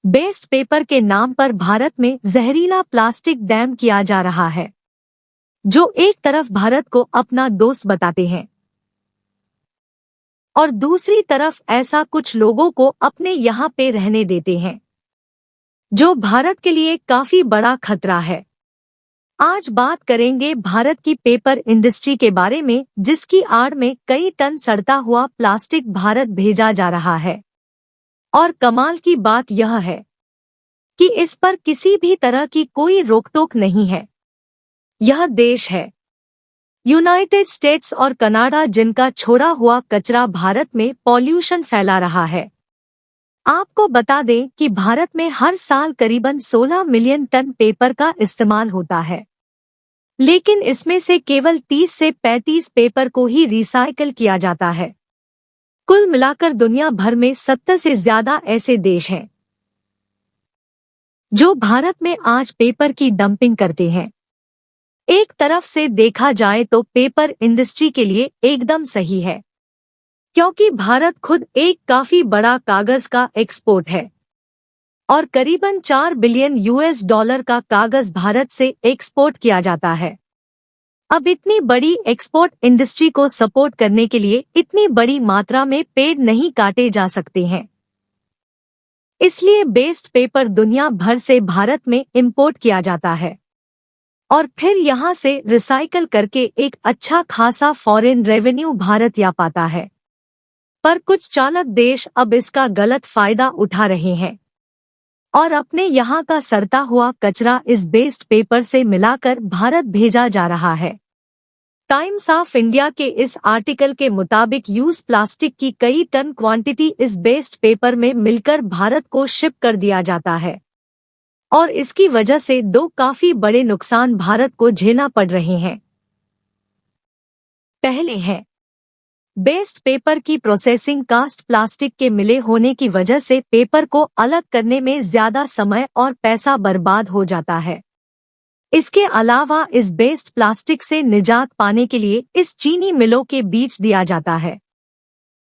Best paper के नाम पर भारत में जहरीला प्लास्टिक डैम किया जा रहा है, जो एक तरफ भारत को अपना दोस्त बताते हैं और दूसरी तरफ ऐसा कुछ लोगों को अपने यहाँ पे रहने देते हैं, जो भारत के लिए काफी बड़ा खतरा है। आज बात करेंगे भारत की पेपर इंडस्ट्री के बारे में, जिसकी आड़ में कई टन सड़ता हुआ प्लास्टिक भारत भेजा जा रहा है। और कमाल की बात यह है कि इस पर किसी भी तरह की कोई रोक-टोक नहीं है। यह देश है यूनाइटेड स्टेट्स और कनाडा, जिनका छोड़ा हुआ कचरा भारत में पॉल्यूशन फैला रहा है। आपको बता दें कि भारत में हर साल करीबन 16 मिलियन टन पेपर का इस्तेमाल होता है, लेकिन इसमें से केवल 30 से 35 पेपर को ही रिसाइकल किया जाता है। कुल मिलाकर दुनिया भर में 70 से ज्यादा ऐसे देश हैं जो भारत में आज पेपर की डंपिंग करते हैं। एक तरफ से देखा जाए तो पेपर इंडस्ट्री के लिए एकदम सही है, क्योंकि भारत खुद एक काफी बड़ा कागज का एक्सपोर्ट है और करीबन 4 बिलियन US$ का कागज भारत से एक्सपोर्ट किया जाता है। अब इतनी बड़ी एक्सपोर्ट इंडस्ट्री को सपोर्ट करने के लिए इतनी बड़ी मात्रा में पेड़ नहीं काटे जा सकते हैं। इसलिए बेस्ट पेपर दुनिया भर से भारत में इंपोर्ट किया जाता है और फिर यहां से रिसाइकल करके एक अच्छा खासा फॉरेन रेवेन्यू भारत या पाता है। पर कुछ चालाक देश अब इसका गलत फायदा उठा रहे हैं और अपने यहाँ का सड़ता हुआ कचरा इस बेस्ट पेपर से मिलाकर भारत भेजा जा रहा है। टाइम्स ऑफ इंडिया के इस आर्टिकल के मुताबिक यूज प्लास्टिक की कई टन क्वांटिटी इस बेस्ट पेपर में मिलकर भारत को शिप कर दिया जाता है और इसकी वजह से दो काफी बड़े नुकसान भारत को झेलना पड़ रहे हैं। पहले है बेस्ट पेपर की प्रोसेसिंग। कास्ट प्लास्टिक के मिले होने की वजह से पेपर को अलग करने में ज्यादा समय और पैसा बर्बाद हो जाता है। इसके अलावा इस बेस्ट प्लास्टिक से निजात पाने के लिए इस चीनी मिलों के बीच दिया जाता है,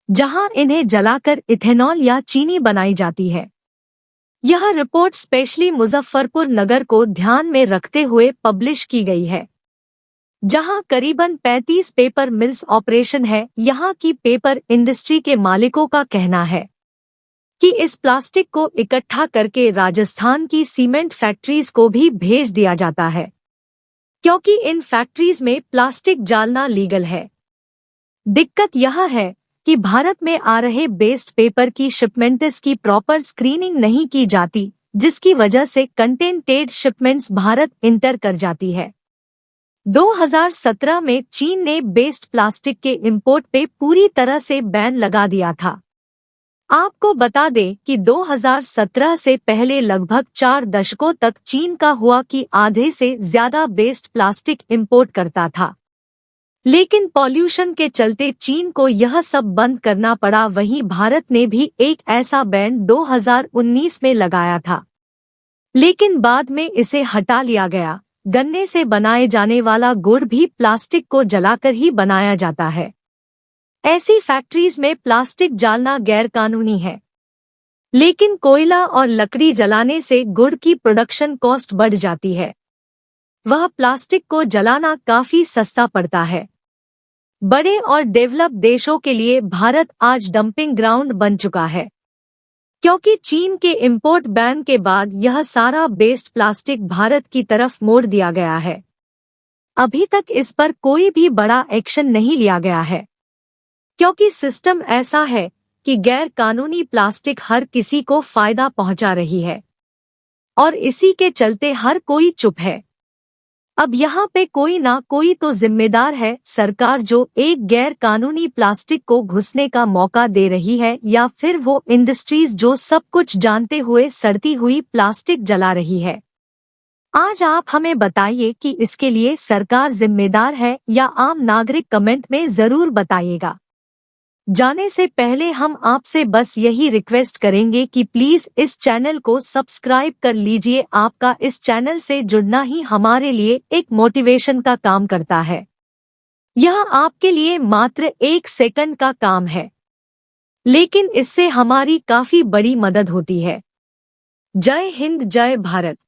जहां इन्हें जलाकर इथेनॉल या चीनी बनाई जाती है। यह रिपोर्ट स्पेशली मुजफ्फरपुर नगर को ध्यान में रखते हुए पब्लिश की गई है, जहां करीबन 35 पेपर मिल्स ऑपरेशन है। यहां की पेपर इंडस्ट्री के मालिकों का कहना है कि इस प्लास्टिक को इकट्ठा करके राजस्थान की सीमेंट फैक्ट्रीज को भी भेज दिया जाता है, क्योंकि इन फैक्ट्रीज में प्लास्टिक जालना लीगल है। दिक्कत यह है कि भारत में आ रहे बेस्ट पेपर की शिपमेंट्स की प्रॉपर स्क्रीनिंग नहीं की जाती, जिसकी वजह से कंटेंटेड शिपमेंट्स भारत इंटर कर जाती है। 2017 में चीन ने बेस्ट प्लास्टिक के इंपोर्ट पे पूरी तरह से बैन लगा दिया था। आपको बता दें कि 2017 से पहले लगभग 4 दशकों तक चीन का हुआ कि आधे से ज्यादा बेस्ट प्लास्टिक इंपोर्ट करता था, लेकिन पॉल्यूशन के चलते चीन को यह सब बंद करना पड़ा। वहीं भारत ने भी एक ऐसा बैन 2019 में लगाया था, लेकिन बाद में इसे हटा लिया गया। गन्ने से बनाए जाने वाला गुड़ भी प्लास्टिक को जलाकर ही बनाया जाता है। ऐसी फैक्ट्रीज में प्लास्टिक जालना गैर कानूनी है, लेकिन कोयला और लकड़ी जलाने से गुड़ की प्रोडक्शन कॉस्ट बढ़ जाती है। वह प्लास्टिक को जलाना काफी सस्ता पड़ता है। बड़े और डेवलप देशों के लिए भारत आज डंपिंग ग्राउंड बन चुका है, क्योंकि चीन के इंपोर्ट बैन के बाद यह सारा बेस्ट प्लास्टिक भारत की तरफ मोड़ दिया गया है। अभी तक इस पर कोई भी बड़ा एक्शन नहीं लिया गया है, क्योंकि सिस्टम ऐसा है कि गैर कानूनी प्लास्टिक हर किसी को फायदा पहुंचा रही है और इसी के चलते हर कोई चुप है। अब यहाँ पे कोई ना कोई तो जिम्मेदार है। सरकार जो एक गैर कानूनी प्लास्टिक को घुसने का मौका दे रही है, या फिर वो इंडस्ट्रीज जो सब कुछ जानते हुए सड़ती हुई प्लास्टिक जला रही है। आज आप हमें बताइए कि इसके लिए सरकार जिम्मेदार है या आम नागरिक। कमेंट में जरूर बताइएगा। जाने से पहले हम आपसे बस यही रिक्वेस्ट करेंगे कि प्लीज इस चैनल को सब्सक्राइब कर लीजिए। आपका इस चैनल से जुड़ना ही हमारे लिए एक मोटिवेशन का काम करता है। यह आपके लिए मात्र 1 सेकंड का काम है, लेकिन इससे हमारी काफी बड़ी मदद होती है। जय हिंद जय भारत।